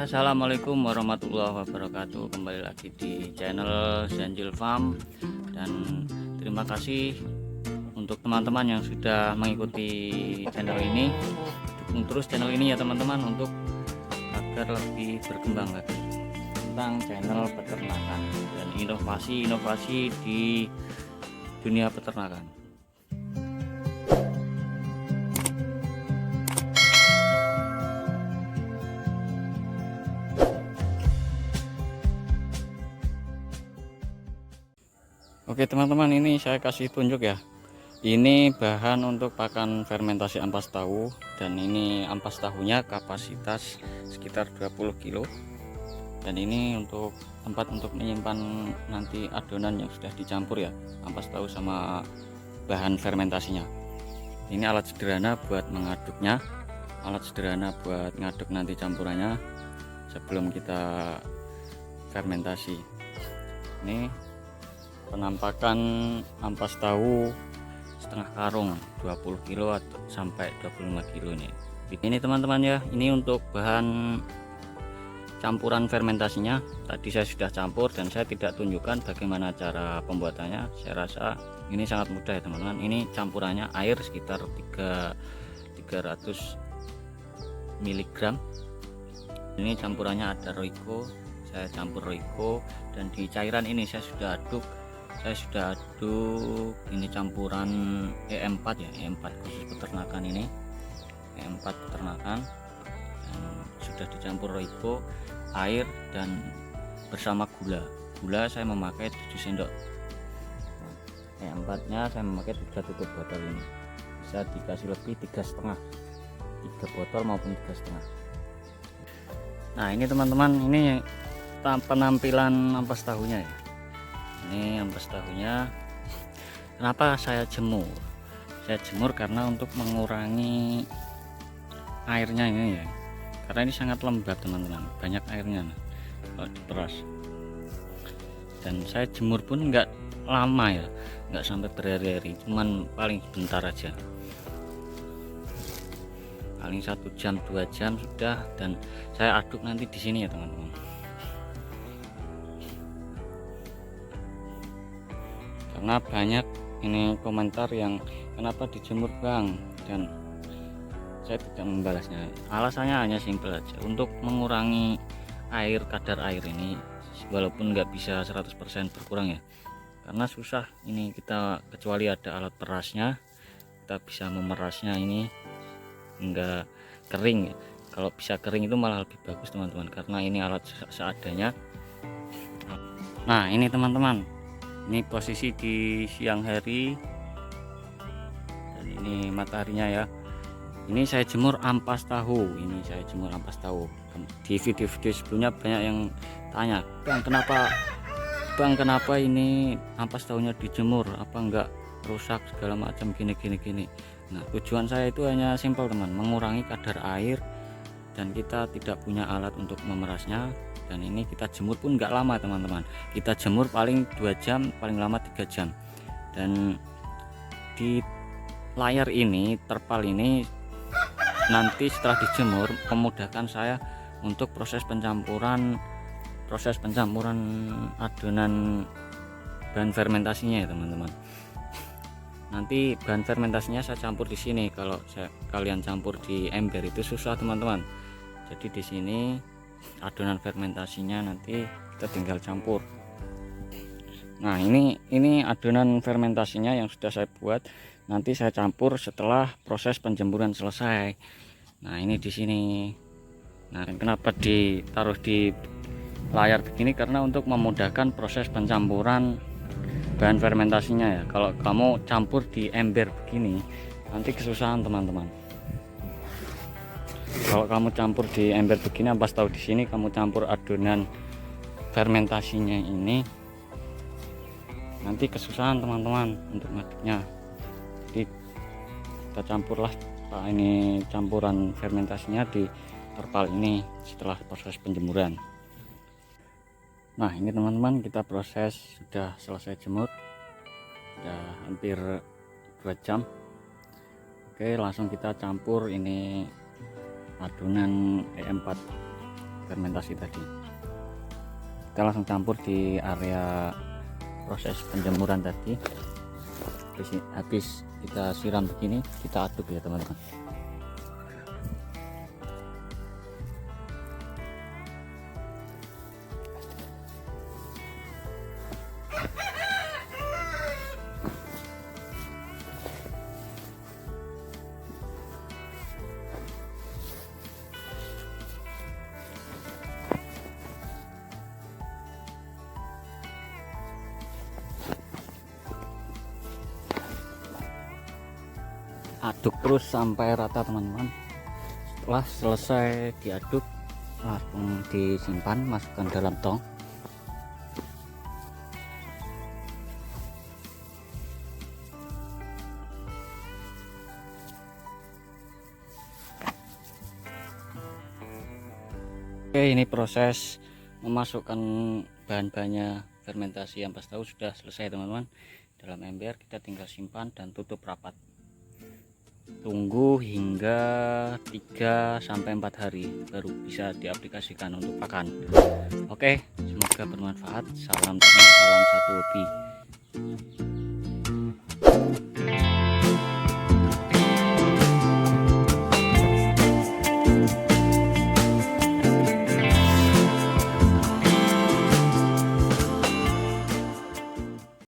Assalamualaikum warahmatullahi wabarakatuh. Kembali lagi di channel Zanjil Farm, dan terima kasih untuk teman-teman yang sudah mengikuti channel ini. Dukung terus channel ini ya teman-teman, untuk agar lebih berkembang lagi tentang channel peternakan dan inovasi-inovasi di dunia peternakan. Oke teman-teman, ini saya kasih tunjuk ya. Ini bahan untuk pakan fermentasi ampas tahu, dan ini ampas tahunya kapasitas sekitar 20 kilo. Dan ini untuk tempat untuk menyimpan nanti adonan yang sudah dicampur ya, ampas tahu sama bahan fermentasinya. Ini alat sederhana buat mengaduknya, alat sederhana buat ngaduk nanti campurannya sebelum kita fermentasi. Ini penampakan ampas tahu setengah karung 20 kilo atau sampai 25 kilo nih. Ini teman-teman ya, ini untuk bahan campuran fermentasinya. Tadi saya sudah campur dan saya tidak tunjukkan bagaimana cara pembuatannya. Saya rasa ini sangat mudah ya teman-teman. Ini campurannya air sekitar 300 mg. Ini campurannya ada Royco, saya campur Royco, dan di cairan ini saya sudah aduk ini campuran E4 ya, E4 khusus peternakan. Ini E4 peternakan, dan sudah dicampur Royco, air, dan bersama gula saya memakai 7 sendok. E4 nya saya memakai 3 tutup botol. Ini bisa dikasih lebih 3,5, 3 botol maupun 3,5. Nah ini teman-teman, ini penampilan ampas tahunya ya. Ini ampas tahunya. Kenapa saya jemur? Saya jemur karena untuk mengurangi airnya ini ya, karena ini sangat lembab teman-teman, banyak airnya kalau diperas. Dan saya jemur pun nggak lama ya, nggak sampai berhari-hari, cuman paling sebentar aja, paling 1 jam 2 jam sudah. Dan saya aduk nanti di sini ya teman-teman. Karena banyak ini komentar yang kenapa dijemur bang, dan saya tidak membalasnya. Alasannya hanya simpel aja, untuk mengurangi kadar air ini, walaupun nggak bisa 100% berkurang ya, karena susah ini kita, kecuali ada alat perasnya kita bisa memerasnya ini enggak kering. Kalau bisa kering itu malah lebih bagus teman-teman, karena ini alat seadanya. Nah ini teman-teman, ini posisi di siang hari, dan ini mataharinya ya. Ini saya jemur ampas tahu, di video-video sebelumnya banyak yang tanya, bang kenapa ini ampas tahunya dijemur, apa enggak rusak segala macam gini. Nah tujuan saya itu hanya simpel teman, mengurangi kadar air, dan kita tidak punya alat untuk memerasnya. Dan ini kita jemur pun nggak lama teman-teman, kita jemur paling 2 jam, paling lama 3 jam. Dan di layar ini, terpal ini, nanti setelah dijemur memudahkan saya untuk proses pencampuran adonan bahan fermentasinya ya teman-teman. Nanti bahan fermentasinya saya campur di sini. Kalau kalian campur di ember itu susah teman-teman. Jadi di sini adonan fermentasinya nanti kita tinggal campur. Nah ini adonan fermentasinya yang sudah saya buat, nanti saya campur setelah proses penjemuran selesai. Nah ini di sini. Nah kenapa ditaruh di layar begini, karena untuk memudahkan proses pencampuran bahan fermentasinya ya. Kalau kamu campur di ember begini nanti kesusahan teman-teman. Kalau kamu campur di ember begini, ampas tahu di sini, kamu campur adonan fermentasinya ini, nanti kesusahan teman-teman untuk ngaduknya. Jadi kita campurlah ini campuran fermentasinya di terpal ini setelah proses penjemuran. Nah ini teman-teman, kita proses sudah selesai jemur, sudah hampir 2 jam. Oke, langsung kita campur ini adonan E4 fermentasi tadi. Kita langsung campur di area proses penjemuran tadi. Habis kita siram begini, kita aduk ya teman-teman. Aduk terus sampai rata teman-teman. Setelah selesai diaduk, langsung disimpan, masukkan dalam tong. Oke, ini proses memasukkan bahan-bahannya fermentasi ampas tahu sudah selesai teman-teman. Dalam ember kita tinggal simpan dan tutup rapat. Tunggu hingga 3-4 hari baru bisa diaplikasikan untuk pakan. Oke, semoga bermanfaat. Salam ternak, salam satu hobi.